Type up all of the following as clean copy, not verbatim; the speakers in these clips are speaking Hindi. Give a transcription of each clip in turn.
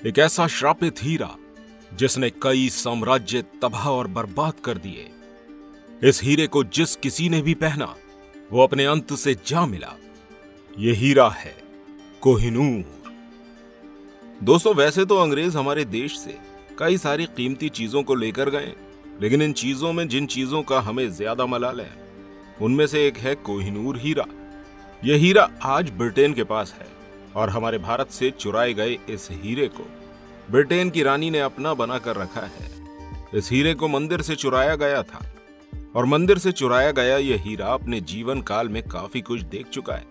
एक ऐसा श्रापित हीरा जिसने कई साम्राज्य तबाह और बर्बाद कर दिए। इस हीरे को जिस किसी ने भी पहना वो अपने अंत से जा मिला। ये हीरा है कोहिनूर। दोस्तों, वैसे तो अंग्रेज हमारे देश से कई सारी कीमती चीजों को लेकर गए, लेकिन इन चीजों में जिन चीजों का हमें ज्यादा मलाल है उनमें से एक है कोहिनूर हीरा। यह हीरा आज ब्रिटेन के पास है और हमारे भारत से चुराए गए इस हीरे को ब्रिटेन की रानी ने अपना बनाकर रखा है। इस हीरे को मंदिर से चुराया गया था और मंदिर से चुराया गया यह हीरा अपने जीवन काल में काफी कुछ देख चुका है।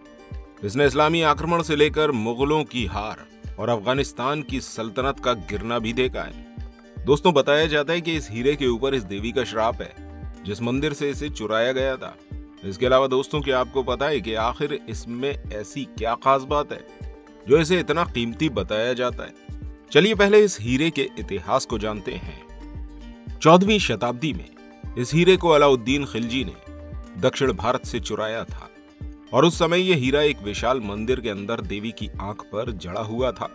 इसने इस्लामी आक्रमण से लेकर मुगलों की हार और अफगानिस्तान की सल्तनत का गिरना भी देखा है। दोस्तों, बताया जाता है कि इस हीरे के ऊपर इस देवी का श्राप है जिस मंदिर से इसे चुराया गया था। इसके अलावा दोस्तों, क्या आपको पता है कि आखिर इसमें ऐसी क्या खास बात है जो इसे इतना कीमती बताया जाता है? चलिए पहले इस हीरे के इतिहास को जानते हैं। 14वीं शताब्दी में इस हीरे को अलाउद्दीन खिलजी ने दक्षिण भारत से चुराया था और उस समय यह हीरा एक विशाल मंदिर के अंदर देवी की आंख पर जड़ा हुआ था।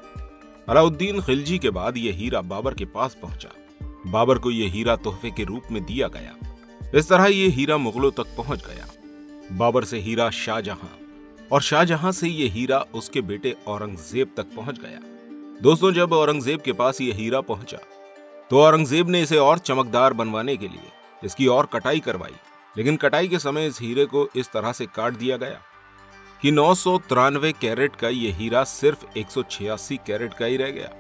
अलाउद्दीन खिलजी के बाद यह हीरा बाबर के पास पहुंचा। बाबर को यह हीरा तोहफे के रूप में दिया गया। इस तरह यह हीरा मुगलों तक पहुंच गया। बाबर से हीरा शाहजहां और शाहजहां से यह हीरा उसके बेटे औरंगजेब तक पहुंच गया। दोस्तों, जब औरंगजेब के पास यह हीरा पहुंचा तो औरंगजेब ने इसे और चमकदार बनवाने के लिए इसकी और कटाई करवाई, लेकिन कटाई के समय इस हीरे को इस तरह से काट दिया गया कि 993 कैरेट का यह हीरा सिर्फ 186 कैरेट का ही रह गया।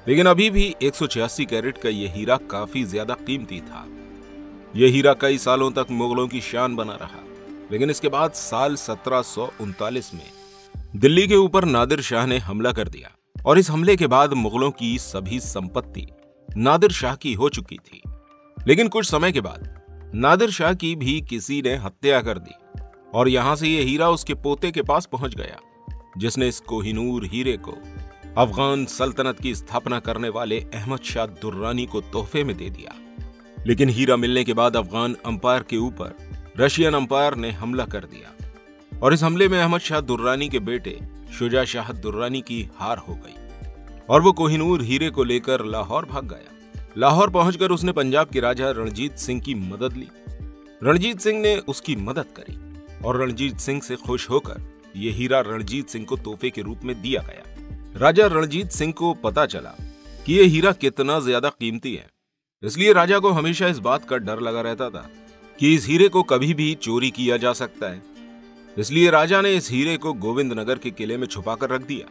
लेकिन अभी भी 186 कैरेट का यह हीरा काफी ज्यादा कीमती था। यह हीरा कई सालों तक मुगलों की शान बना रहा, लेकिन इसके बाद साल 1739 में दिल्ली के ऊपर नादिर शाह ने हमला कर दिया और इस हमले के बाद मुगलों की सभी संपत्ति नादिर शाह की हो चुकी थी। लेकिन कुछ समय के बाद नादिर शाह की भी किसी ने हत्या कर दी और यहां से यह हीरा उसके पोते के पास पहुंच गया, जिसने इस कोहिनूर हीरे को अफगान सल्तनत की स्थापना करने वाले अहमद शाह दुर्रानी को तोहफे में दे दिया। लेकिन हीरा मिलने के बाद अफगान अंपायर के ऊपर रशियन अंपायर ने हमला कर दिया और इस हमले में अहमद शाह दुर्रानी के बेटे शुजा शाह दुर्रानी की हार हो गई और वो कोहिनूर हीरे को लेकर लाहौर भाग गया। लाहौर पहुंचकर उसने पंजाब के राजा रणजीत सिंह की मदद ली। रणजीत सिंह ने उसकी मदद करी और रणजीत सिंह से खुश होकर यह हीरा रणजीत सिंह को तोहफे के रूप में दिया गया। राजा रणजीत सिंह को पता चला कि यह हीरा कितना ज्यादा कीमती है, इसलिए राजा को हमेशा इस बात का डर लगा रहता था कि इस हीरे को कभी भी चोरी किया जा सकता है। इसलिए राजा ने इस हीरे को गोविंद नगर के किले में छुपाकर रख दिया।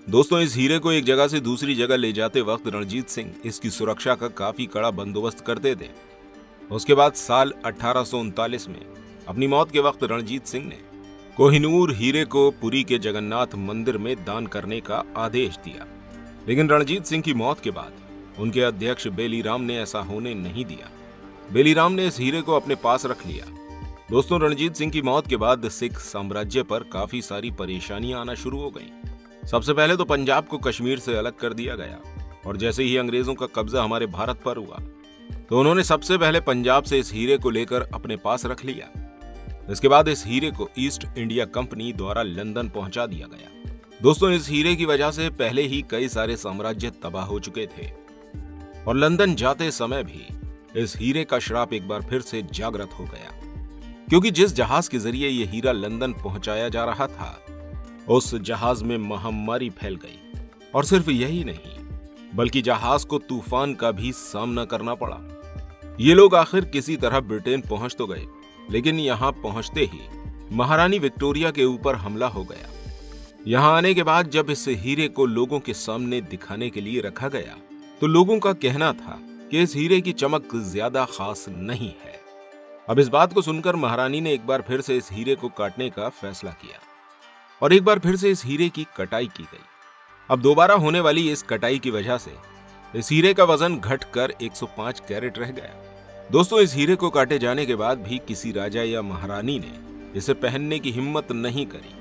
दोस्तों, इस हीरे को एक जगह से दूसरी जगह ले जाते वक्त रणजीत सिंह इसकी सुरक्षा का काफी कड़ा बंदोबस्त करते थे। उसके बाद साल 1839 में अपनी मौत के वक्त रणजीत सिंह ने कोहिनूर हीरे को पुरी के जगन्नाथ मंदिर में दान करने का आदेश दिया। लेकिन रणजीत सिंह की मौत के बाद उनके अध्यक्ष बेलीराम ने ऐसा होने नहीं दिया। बेलीराम ने इस हीरे को अपने पास रख लिया। दोस्तों, रणजीत सिंह की मौत के बाद सिख साम्राज्य पर काफी सारी परेशानियां आना शुरू हो गईं। सबसे पहले तो पंजाब को कश्मीर से अलग कर दिया गया और जैसे ही अंग्रेजों का कब्जा हमारे भारत पर हुआ तो उन्होंने सबसे पहले पंजाब से इस हीरे को लेकर अपने पास रख लिया। इसके बाद इस हीरे को ईस्ट इंडिया कंपनी द्वारा लंदन पहुंचा दिया गया। दोस्तों, इस हीरे की वजह से पहले ही कई सारे साम्राज्य तबाह हो चुके थे और लंदन जाते समय भी इस हीरे का श्राप एक बार फिर से जागृत हो गया, क्योंकि जिस जहाज के जरिए यह हीरा लंदन पहुंचाया जा रहा था उस जहाज में महामारी फैल गई और सिर्फ यही नहीं बल्कि जहाज को तूफान का भी सामना करना पड़ा। ये लोग आखिर किसी तरह ब्रिटेन पहुंच तो गए, लेकिन यहां पहुंचते ही महारानी विक्टोरिया के ऊपर हमला हो गया। यहां आने के बाद जब इस हीरे को लोगों के सामने दिखाने के लिए रखा गया तो लोगों का कहना था कि इस हीरे की चमक ज्यादा खास नहीं है। अब इस बात को सुनकर महारानी ने एक बार फिर से इस हीरे को काटने का फैसला किया और एक बार फिर से इस हीरे की कटाई की गई। अब दोबारा होने वाली इस कटाई की वजह से इस हीरे का वजन घटकर 105 कैरेट रह गया। दोस्तों, इस हीरे को काटे जाने के बाद भी किसी राजा या महारानी ने इसे पहनने की हिम्मत नहीं करी,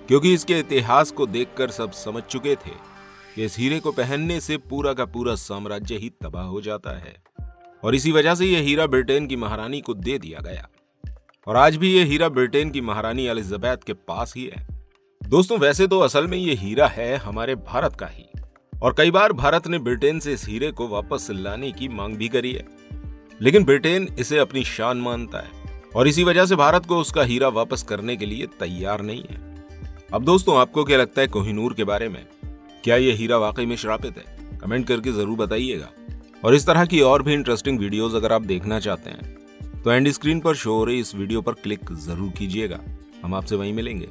क्योंकि इसके इतिहास को देखकर सब समझ चुके थे कि इस हीरे को पहनने से पूरा का पूरा साम्राज्य ही तबाह हो जाता है और इसी वजह से यह हीरा ब्रिटेन की महारानी को दे दिया गया और आज भी यह हीरा ब्रिटेन की महारानी एलिजाबेथ के पास ही है। दोस्तों, वैसे तो असल में यह हीरा है हमारे भारत का ही और कई बार भारत ने ब्रिटेन से इस हीरे को वापस लाने की मांग भी करी है, लेकिन ब्रिटेन इसे अपनी शान मानता है और इसी वजह से भारत को उसका हीरा वापस करने के लिए तैयार नहीं है। अब दोस्तों, आपको क्या लगता है कोहिनूर के बारे में? क्या यह हीरा वाकई में श्रापित है? कमेंट करके जरूर बताइएगा। और इस तरह की और भी इंटरेस्टिंग वीडियोस अगर आप देखना चाहते हैं तो एंड स्क्रीन पर शो हो रही इस वीडियो पर क्लिक जरूर कीजिएगा। हम आपसे वहीं मिलेंगे।